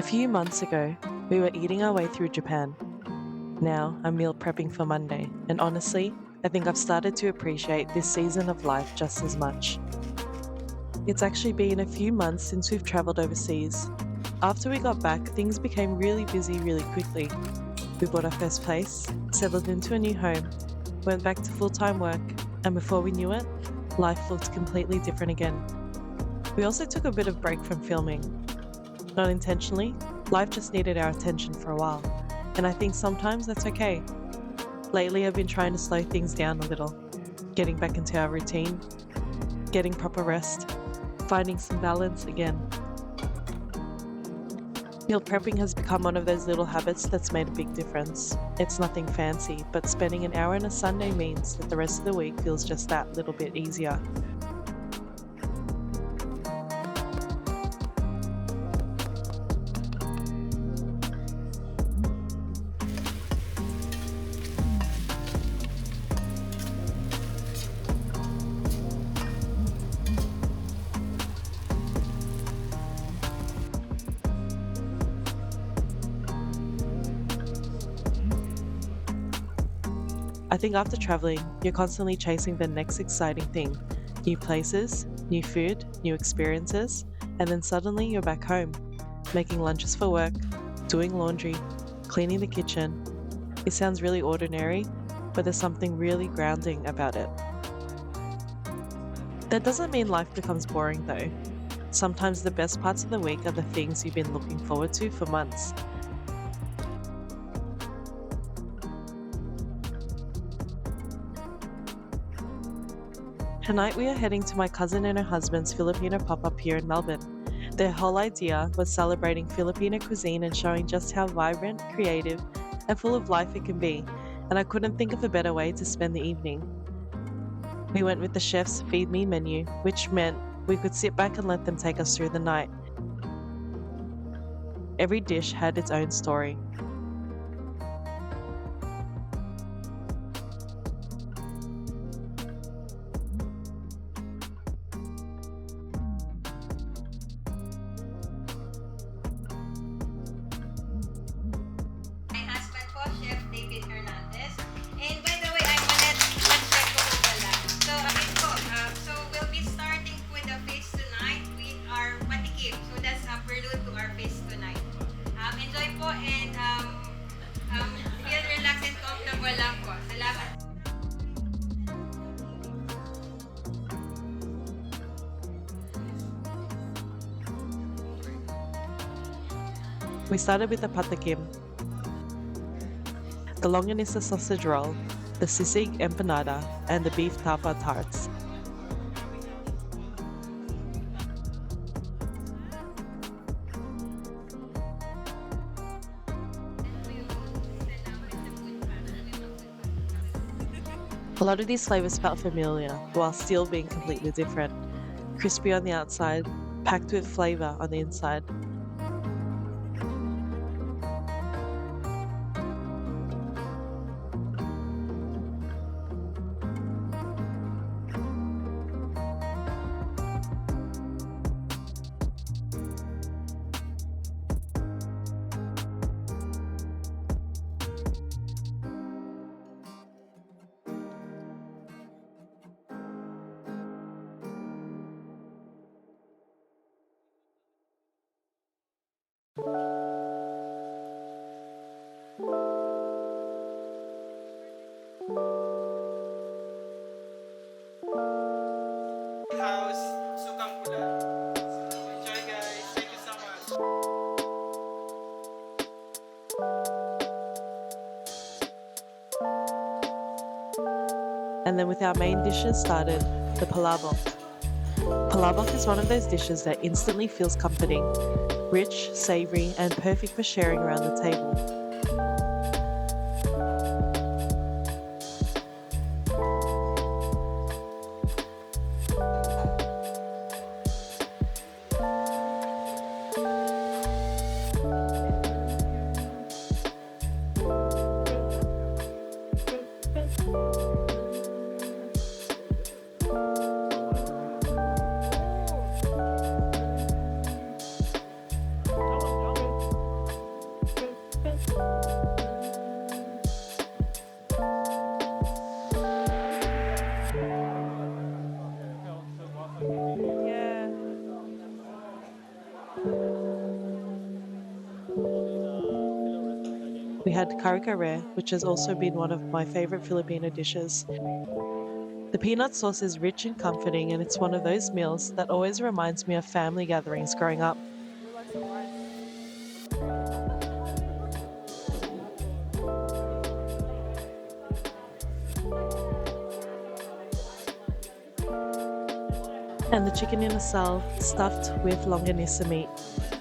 A few months ago, we were eating our way through Japan. Now I'm meal prepping for Monday, and honestly, I think I've started to appreciate this season of life just as much. It's actually been a few months since we've travelled overseas. After we got back, things became really busy really quickly. We bought our first place, settled into a new home, went back to full-time work, and before we knew it, life looked completely different again. We also took a bit of break from filming. Not intentionally, life just needed our attention for a while, and I think sometimes that's okay. Lately, I've been trying to slow things down a little, getting back into our routine, getting proper rest, finding some balance again. Meal prepping has become one of those little habits that's made a big difference. It's nothing fancy, but spending an hour on a Sunday means that the rest of the week feels just that little bit easier. I think after traveling, you're constantly chasing the next exciting thing. New places, new food, new experiences, and then suddenly you're back home, making lunches for work, doing laundry, cleaning the kitchen. It sounds really ordinary, but there's something really grounding about it. That doesn't mean life becomes boring though. Sometimes the best parts of the week are the things you've been looking forward to for months. Tonight we are heading to my cousin and her husband's Filipino pop-up here in Melbourne. Their whole idea was celebrating Filipino cuisine and showing just how vibrant, creative, and full of life it can be, and I couldn't think of a better way to spend the evening. We went with the chef's Feed Me menu, which meant we could sit back and let them take us through the night. Every dish had its own story. My husband po, Chef David Hernandez. And by the way, I'm Manette Chef po pala. So, again po, so we'll be starting with the feast tonight with our patikim. So, that's a prelude to our feast tonight. Enjoy po and feel relaxed and comfortable lang po. Salamat. We started with the patakim, the longanisa sausage roll, the sisig empanada, and the beef tapa tarts. A lot of these flavors felt familiar, while still being completely different. Crispy on the outside, packed with flavor on the inside. House, Sukang Pula. Enjoy guys. Thank you so much. And then with our main dishes started the palabok. Palabok is one of those dishes that instantly feels comforting, rich, savory, and perfect for sharing around the table. We had kare, which has also been one of my favorite Filipino dishes. The peanut sauce is rich and comforting, and it's one of those meals that always reminds me of family gatherings growing up. And the chicken in a cell, stuffed with longanisa meat.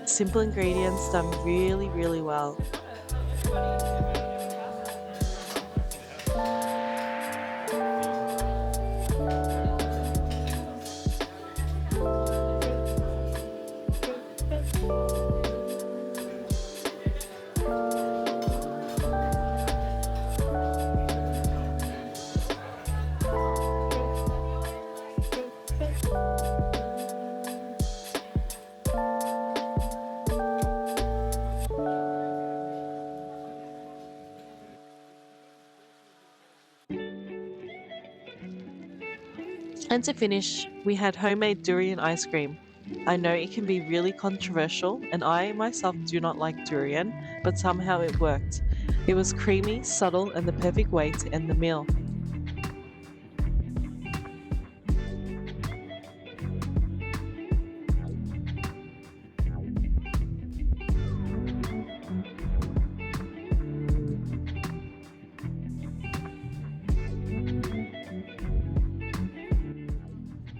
Simple ingredients done really, really well. And to finish, we had homemade durian ice cream. I know it can be really controversial, and I myself do not like durian, but somehow it worked. It was creamy, subtle, and the perfect way to end the meal.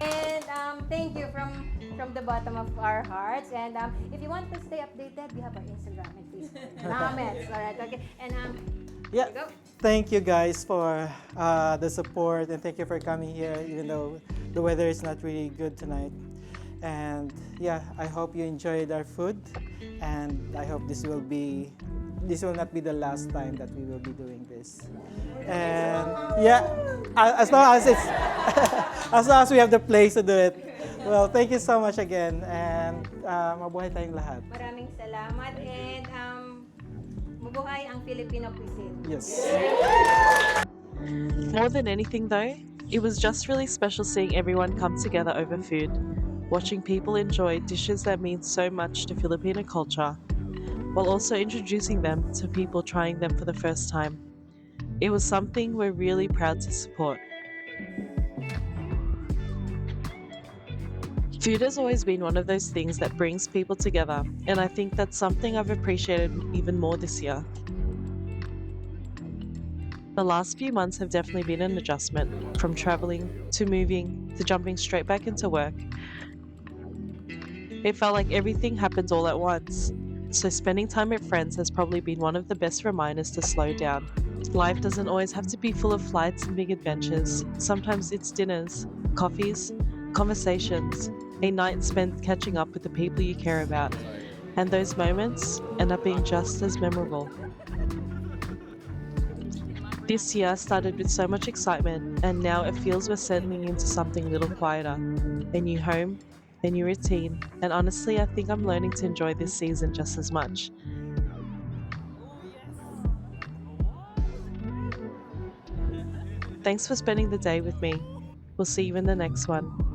And thank you from the bottom of our hearts. And if you want to stay updated, we have our Instagram and Facebook. Comments, all right, okay. And Yeah, here you go. thank you guys for the support, and thank you for coming here even though the weather is not really good tonight. And yeah, I hope you enjoyed our food, and I hope this will not be the last time that we will be doing this. And yeah, as long as it's as long as we have the place to do it. Well, thank you so much again, and mabuhay tayong lahat. Maraming salamat, and mabuhay ang Filipino cuisine. Yes. More than anything, though, it was just really special seeing everyone come together over food, watching people enjoy dishes that mean so much to Filipino culture, while also introducing them to people trying them for the first time. It was something we're really proud to support. Food has always been one of those things that brings people together, and I think that's something I've appreciated even more this year. The last few months have definitely been an adjustment, from traveling to moving to jumping straight back into work. It felt like everything happened all at once, so spending time with friends has probably been one of the best reminders to slow down. Life doesn't always have to be full of flights and big adventures. Sometimes it's dinners, coffees, conversations, a night spent catching up with the people you care about, and those moments end up being just as memorable. This year started with so much excitement, and now it feels we're settling into something a little quieter. A new home, a new routine, and honestly, I think I'm learning to enjoy this season just as much. Thanks for spending the day with me. We'll see you in the next one.